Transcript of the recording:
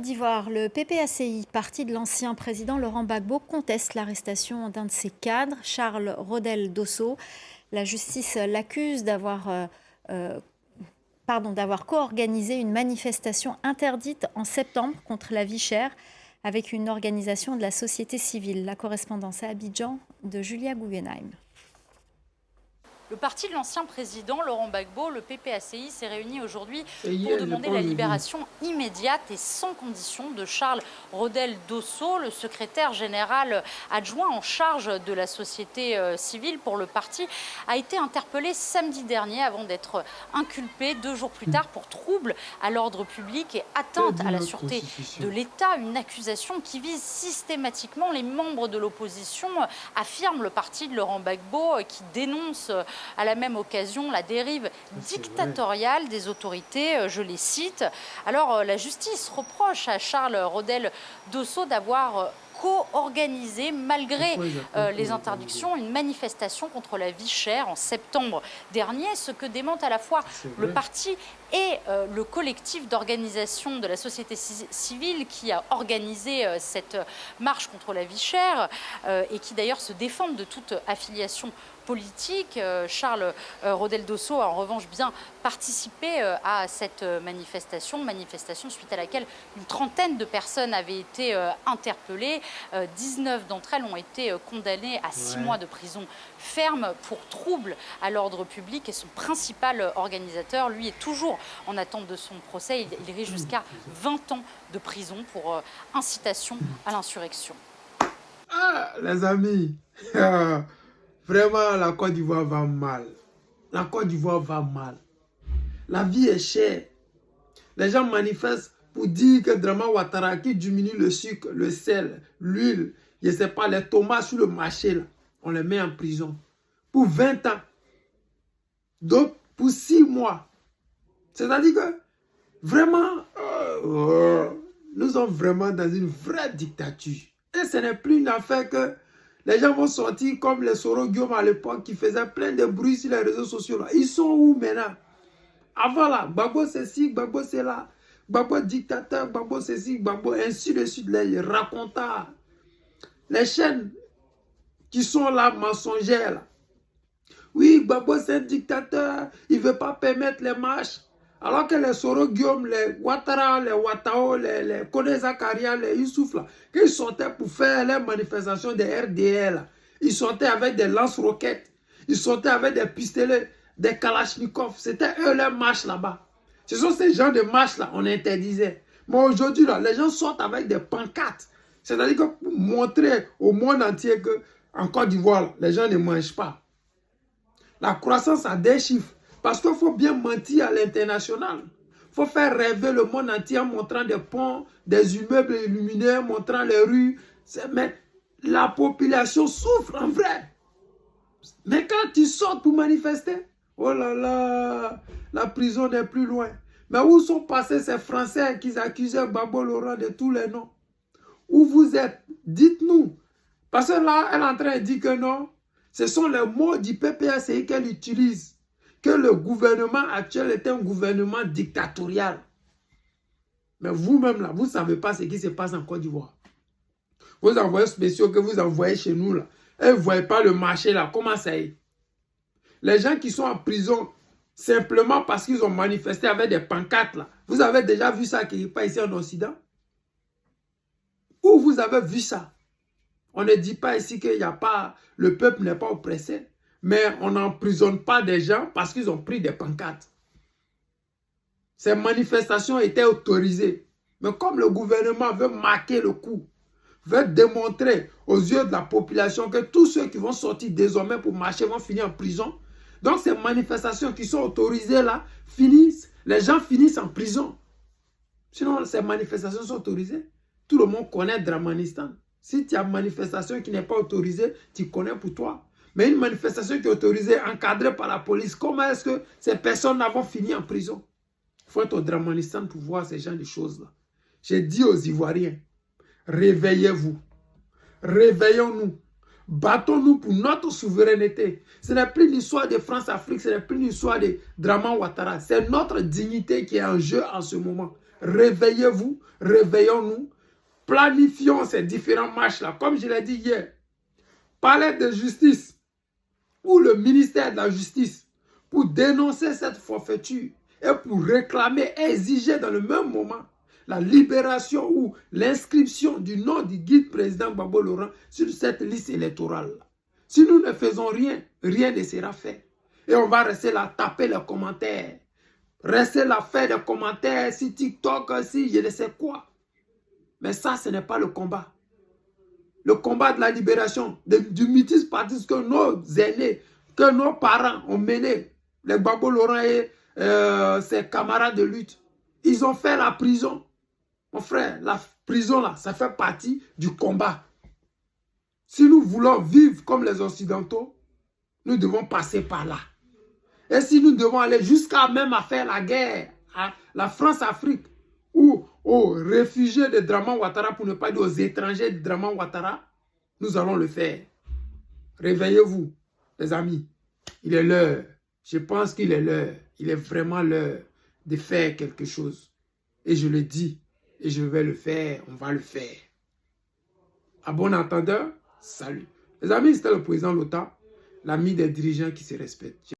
D'Ivoire, le PPACI, parti de l'ancien président Laurent Gbagbo, conteste l'arrestation d'un de ses cadres, Charles Rodel Dosso. La justice l'accuse d'avoir co-organisé une manifestation interdite en septembre contre la vie chère avec une organisation de la société civile. La correspondance à Abidjan de Julia Guggenheim. Le parti de l'ancien président Laurent Gbagbo, le PPACI, s'est réuni aujourd'hui pour demander la libération immédiate et sans condition de Charles Rodel Dosso, le secrétaire général adjoint en charge de la société civile pour le parti, a été interpellé samedi dernier avant d'être inculpé 2 jours plus tard pour trouble à l'ordre public et atteinte à la sûreté de l'État. Une accusation qui vise systématiquement les membres de l'opposition, affirme le parti de Laurent Gbagbo, qui dénonce à la même occasion la dérive dictatoriale des autorités, je les cite. Alors la justice reproche à Charles Rodel Dosso d'avoir co-organisé, malgré les interdictions, une manifestation contre la vie chère en septembre dernier, ce que démente à la fois le parti et le collectif d'organisation de la société civile qui a organisé cette marche contre la vie chère et qui d'ailleurs se défendent de toute affiliation politique. Charles Rodel Dosso a en revanche bien participé à cette manifestation suite à laquelle une trentaine de personnes avaient été interpellées. 19 d'entre elles ont été condamnées à 6 mois de prison ferme pour trouble à l'ordre public et son principal organisateur, lui, est toujours en attente de son procès. Il risque jusqu'à 20 ans de prison pour incitation à l'insurrection. Ah, les amis, vraiment, la Côte d'Ivoire va mal. La Côte d'Ivoire va mal. La vie est chère. Les gens manifestent pour dire que Draman Ouattara qui diminue le sucre, le sel, l'huile, je ne sais pas, les tomates sur le marché, là, on les met en prison pour 20 ans. Donc, pour 6 mois. C'est-à-dire que, vraiment, nous sommes vraiment dans une vraie dictature. Et ce n'est plus une affaire que les gens vont sortir comme les Soro Guillaume à l'époque qui faisaient plein de bruit sur les réseaux sociaux. Là. Ils sont où maintenant? Avant là, Gbagbo c'est ci, Gbagbo c'est là. Gbagbo dictateur, Gbagbo c'est ci, Gbagbo ainsi de suite. Les racontants. Les chaînes qui sont là, mensongères. Là. Oui, Gbagbo c'est un dictateur. Il ne veut pas permettre les marches. Alors que les Soro Guillaume, les Ouattara, les Ouattao, les Kone Zakaria, les Youssouf, là, quand ils sortaient pour faire les manifestations des RDL, là, ils sortaient avec des lance-roquettes, ils sortaient avec des pistolets, des kalachnikovs. C'était eux les marches là-bas. Ce sont ces gens de marches-là, on interdisait. Mais aujourd'hui, là, les gens sortent avec des pancartes. C'est-à-dire que pour montrer au monde entier qu'en Côte d'Ivoire, les gens ne mangent pas. La croissance a des chiffres. Parce qu'il faut bien mentir à l'international. Il faut faire rêver le monde entier en montrant des ponts, des immeubles illuminés, montrant les rues. Mais la population souffre en vrai. Mais quand ils sortent pour manifester, oh là là, la prison n'est plus loin. Mais où sont passés ces Français qui accusaient Gbagbo Laurent de tous les noms? Où vous êtes? Dites-nous. Parce que là, elle est en train de dire que non. Ce sont les mots du PPACI qu'elle utilise. Que le gouvernement actuel est un gouvernement dictatorial. Mais vous-même, là, vous ne savez pas ce qui se passe en Côte d'Ivoire. Vos envoyés spéciaux que vous envoyez chez nous, là, elles ne voient pas le marché, là. Comment ça est? Les gens qui sont en prison, simplement parce qu'ils ont manifesté avec des pancartes, là. Vous avez déjà vu ça qui n'est pas ici en Occident? Où vous avez vu ça? On ne dit pas ici qu'il n'y a pas, le peuple n'est pas oppressé. Mais on n'emprisonne pas des gens parce qu'ils ont pris des pancartes. Ces manifestations étaient autorisées. Mais comme le gouvernement veut marquer le coup, veut démontrer aux yeux de la population que tous ceux qui vont sortir désormais pour marcher vont finir en prison. Donc ces manifestations qui sont autorisées là, finissent, les gens finissent en prison. Sinon ces manifestations sont autorisées. Tout le monde connaît Dramanistan. Si tu as une manifestation qui n'est pas autorisée, tu connais pour toi. Mais une manifestation qui est autorisée, encadrée par la police, comment est-ce que ces personnes vont finir en prison? Il faut être au Dramanistan pour voir ces gens de choses-là. J'ai dit aux Ivoiriens, réveillez-vous. Réveillons-nous. Battons-nous pour notre souveraineté. Ce n'est plus l'histoire de France-Afrique, ce n'est plus l'histoire de Draman Ouattara. C'est notre dignité qui est en jeu en ce moment. Réveillez-vous, réveillons-nous, planifions ces différents marches-là. Comme je l'ai dit hier, palais de justice ou le ministère de la justice pour dénoncer cette forfaiture et pour réclamer, exiger dans le même moment la libération ou l'inscription du nom du guide président Gbagbo Laurent sur cette liste électorale. Si nous ne faisons rien, rien ne sera fait. Et on va rester là, taper les commentaires. Rester là, faire des commentaires, si TikTok, si je ne sais quoi. Mais ça, ce n'est pas le combat. Le combat de la libération, du mutisme partiste que nos aînés, que nos parents ont mené, les Gbagbo Laurent et ses camarades de lutte, ils ont fait la prison. Mon frère, la prison là, ça fait partie du combat. Si nous voulons vivre comme les Occidentaux, nous devons passer par là. Et si nous devons aller jusqu'à même à faire la guerre à la France-Afrique ou aux réfugiés de Draman Ouattara, pour ne pas dire aux étrangers de Draman Ouattara, nous allons le faire. Réveillez-vous, les amis. Il est l'heure. Je pense qu'il est l'heure. Il est vraiment l'heure de faire quelque chose. Et je le dis, et je vais le faire, on va le faire. À bon entendeur, salut. Les amis, c'était le président Lota, l'ami des dirigeants qui se respectent.